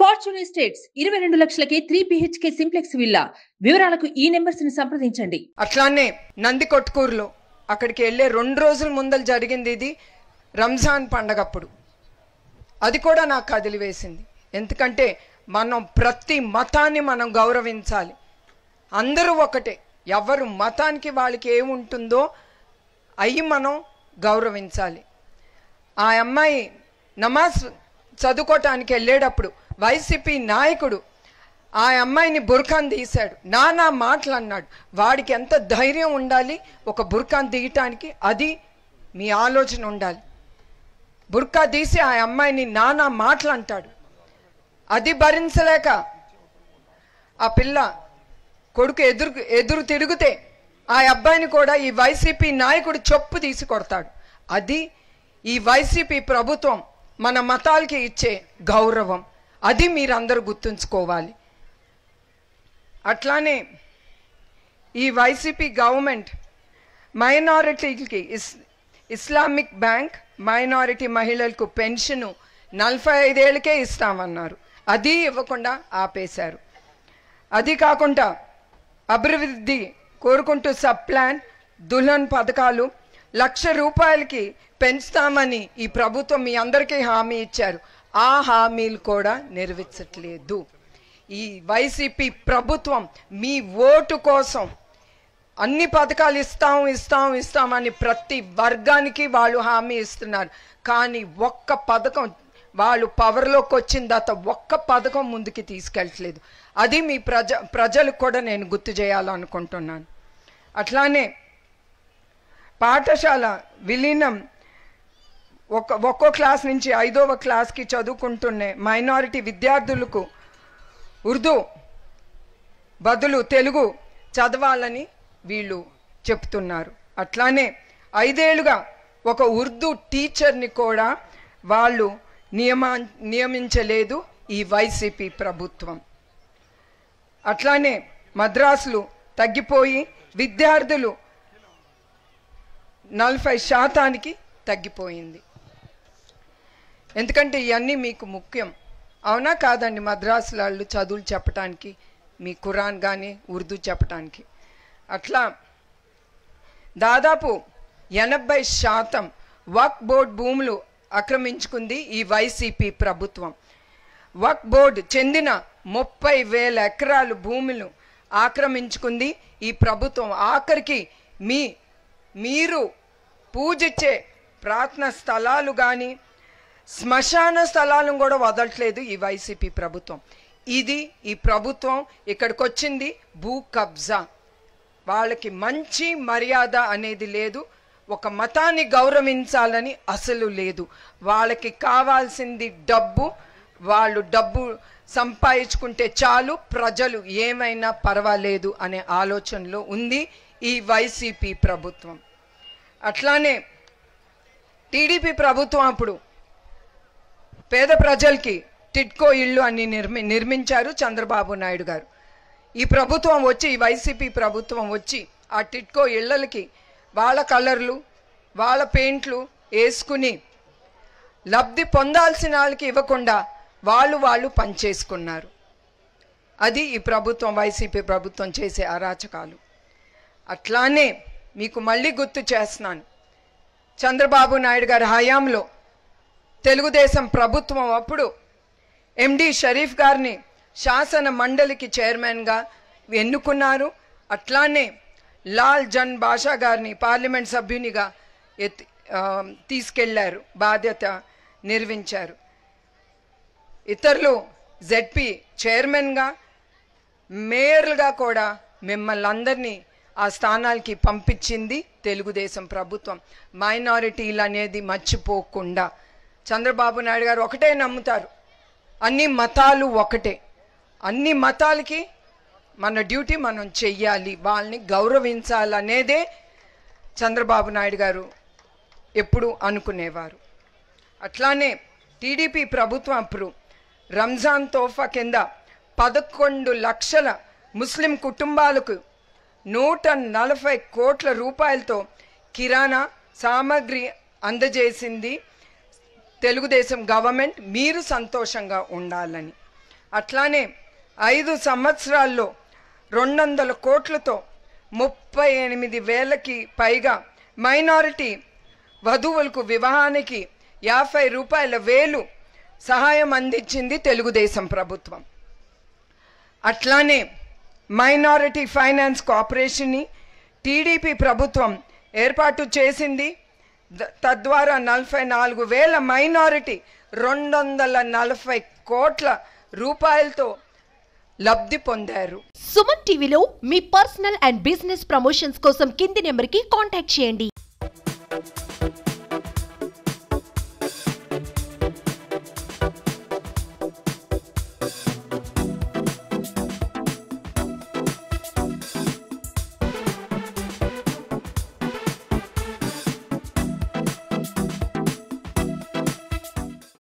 Fortune estates 22 లక్షలకే 3 BHK simplex villa. వివరాలకు ఈ numbers ని సంప్రదించండి. అట్లానే నంది కొట్కూరులో అక్కడికి వెళ్ళే 2 రోజుల ముందలు జరిగింది. ఇది రంజాన్ పండగప్పుడు. అది కూడా నాకు కదిలివేసింది. ఎందుకంటే మనం ప్రతి మతాన్ని మనం గౌరవించాలి. అందరూ ఒకటే. ఎవరు మతానికి వాళ్ళకి ఏముంటుందో అవి మనం గౌరవించాలి. ఆ అమ్మాయి నమాజ్ చదువుకోవటానికి వెళ్ళేటప్పుడు వైసీపీ నాయకుడు ఆ అమ్మాయిని బుర్ఖాన్ తీశాడు. నానా మాటలు అన్నాడు. వాడికి ఎంత ధైర్యం ఉండాలి ఒక బుర్ఖాన్ తీయటానికి? అది మీ ఆలోచన ఉండాలి. బుర్ఖా తీసి ఆ అమ్మాయిని నానా మాటలు అంటాడు. అది భరించలేక ఆ పిల్ల కొడుకు ఎదురు తిరిగితే ఆ అబ్బాయిని కూడా ఈ వైసీపీ నాయకుడు చెప్పు తీసి కొడతాడు. అది ఈ వైసీపీ ప్రభుత్వం మన మతాలకి ఇచ్చే గౌరవం. అది మీరందరూ గుర్తుంచుకోవాలి. అట్లానే ఈ వైసీపీ గవర్నమెంట్ మైనారిటీకి ఇస్లామిక్ బ్యాంక్ మైనారిటీ మహిళలకు పెన్షను 45 ఏళ్ళకే ఇస్తామన్నారు. అది ఇవ్వకుండా ఆపేశారు. అది కాకుండా అభివృద్ధి కోరుకుంటూ సబ్ ప్లాన్ దుల్హన్ పథకాలు 1,00,000 రూపాయలకి పెంచుతామని ఈ ప్రభుత్వం మీ అందరికీ హామీ ఇచ్చారు. ఆ హామీలు కూడా నెరవేర్చట్లేదు. ఈ వైసీపీ ప్రభుత్వం మీ ఓటు కోసం అన్ని పథకాలు ఇస్తామని ప్రతి వర్గానికి వాళ్ళు హామీ ఇస్తున్నారు. కానీ ఒక్క పథకం వాళ్ళు పవర్లోకి వచ్చిన తర్వాత ఒక్క పథకం ముందుకి తీసుకెళ్ళట్లేదు. అది మీ ప్రజలకు కూడా నేను గుర్తు చేయాలనుకుంటున్నాను. అట్లానే పాఠశాల విలీనం ఒక్కో క్లాస్ నుంచి 5వ క్లాస్కి చదువుకుంటున్న మైనారిటీ విద్యార్థులకు ఉర్దూ బదులు తెలుగు చదవాలని వీళ్ళు చెప్తున్నారు. అట్లానే 5 ఏళ్ళుగా ఒక ఉర్దూ టీచర్ని కూడా వాళ్ళు నియమించలేదు ఈ వైసీపీ ప్రభుత్వం. అట్లానే మద్రాసులు తగ్గిపోయి విద్యార్థులు 40% తగ్గిపోయింది. ఎందుకంటే ఇవన్నీ మీకు ముఖ్యం. అవునా కాదండి? మద్రాసుల వాళ్ళు చదువులు చెప్పటానికి, మీ ఖురాన్ కానీ ఉర్దూ చెప్పటానికి. అట్లా దాదాపు 80% వక్ఫ్ బోర్డు భూములు ఆక్రమించుకుంది ఈ వైసీపీ ప్రభుత్వం. వక్ఫ్ బోర్డు చెందిన 30,000 ఎకరాలు భూములు ఆక్రమించుకుంది ఈ ప్రభుత్వం. ఆఖరికి మీరు పూజించే ప్రార్థన స్థలాలు కానీ శ్మశాన స్థలాలను కూడా వదలట్లేదు ఈ వైసీపీ ప్రభుత్వం. ఇది ఈ ప్రభుత్వం ఇక్కడికి వచ్చింది భూ కబ్జా. వాళ్ళకి మంచి మర్యాద అనేది లేదు. ఒక మతాన్ని గౌరవించాలని అసలు లేదు. వాళ్ళకి కావాల్సింది డబ్బు. వాళ్ళు డబ్బు సంపాదించుకుంటే చాలు, ప్రజలు ఏమైనా పర్వాలేదు అనే ఆలోచనలో ఉంది ఈ వైసీపీ ప్రభుత్వం. అట్లానే టీడీపీ ప్రభుత్వం అప్పుడు పేద ప్రజలకి టిడ్కో ఇళ్ళు అని నిర్మించారు చంద్రబాబు నాయుడు గారు. ఈ ప్రభుత్వం వచ్చి, ఈ వైసీపీ ప్రభుత్వం వచ్చి ఆ టిడ్కో ఇళ్ళకి వాళ్ళ కలర్లు వాళ్ళ పెయింట్లు వేసుకుని లబ్ధి పొందాల్సిన వాళ్ళకి ఇవ్వకుండా వాళ్ళు పనిచేసుకున్నారు. అది ఈ ప్రభుత్వం, వైసీపీ ప్రభుత్వం చేసే అరాచకాలు. అట్లానే మీకు మళ్ళీ గుర్తు చేస్తున్నాను, చంద్రబాబు నాయుడు గారి హయాంలో తెలుగుదేశం ప్రభుత్వం అప్పుడు ఎండి షరీఫ్ గారిని శాసన మండలికి చైర్మన్గా ఎన్నుకున్నారు. అట్లానే లాల్ జన్ బాషా గారిని పార్లమెంట్ సభ్యునిగా తీసుకెళ్లారు, బాధ్యత నిర్వహించారు. ఇతరులు జెడ్పీ చైర్మన్గా, మేయర్లుగా కూడా మిమ్మల్ని అందరినీ ఆ స్థానాలకి పంపించింది తెలుగుదేశం ప్రభుత్వం. మైనారిటీలు అనేది మర్చిపోకుండా. చంద్రబాబు నాయుడు గారు ఒకటే నమ్ముతారు, అన్ని మతాలు ఒకటే, అన్ని మతాలకి మన డ్యూటీ మనం చెయ్యాలి, వాళ్ళని గౌరవించాలనేదే చంద్రబాబు నాయుడు గారు ఎప్పుడు అనుకునేవారు. అట్లానే టీడీపీ ప్రభుత్వం అప్పుడు రంజాన్ తోఫా కింద 11 లక్షల ముస్లిం కుటుంబాలకు 140 కోట్ల రూపాయలతో కిరాణా సామాగ్రి అందజేసింది తెలుగుదేశం గవర్నమెంట్. మీరు సంతోషంగా ఉండాలని. అట్లానే 5 సంవత్సరాల్లో 200 కోట్లతో 38,000కి పైగా మైనారిటీ వధువులకు వివాహానికి 50 రూపాయల వేలు సహాయం అందించింది తెలుగుదేశం ప్రభుత్వం. అట్లానే మైనారిటీ ఫైనాన్స్ కార్పొరేషన్ని టీడీపీ ప్రభుత్వం ఏర్పాటు చేసింది. తద్వారా 44,000 మైనారిటీ 240 కోట్ల రూపాయలతో లబ్ధి పొందారు. సుమన్ టీవీలో మీ పర్సనల్ అండ్ బిజినెస్ ప్రమోషన్స్ కోసం కింది నెంబర్కి కాంటాక్ట్ చేయండి.